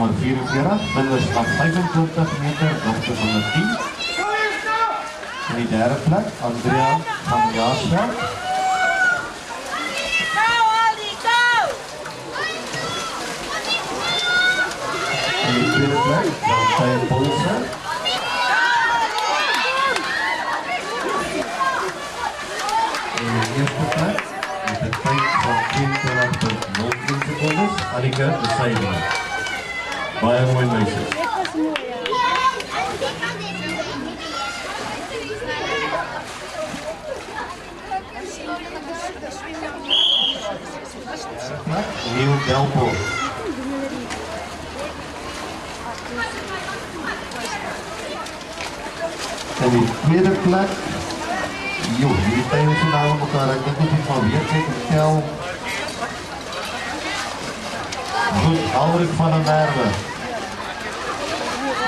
nummer 44, Minders van 25 meter, dochter van de 10. In die derde plek, Andrea van Jaarsveld. In die tweede plek, Dantijn Polsen. In de eerste plek, met een tijd van 22,03 secondes, Annika de Seidel. Baie mooi meisjes. Nieuw Delpo. En die tweede plek, joh, die tijden ze nou elkaar, ik denk dat ik van weer kijk, ik tel. Goed, Alrik van der Merwe.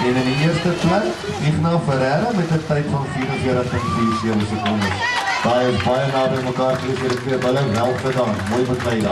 En in de eerste plek, Igna Ferreira met een tijd van 44,47 seconden. Daar is baie na bij elkaar, dus weer wel gedaan, mooi bekleed.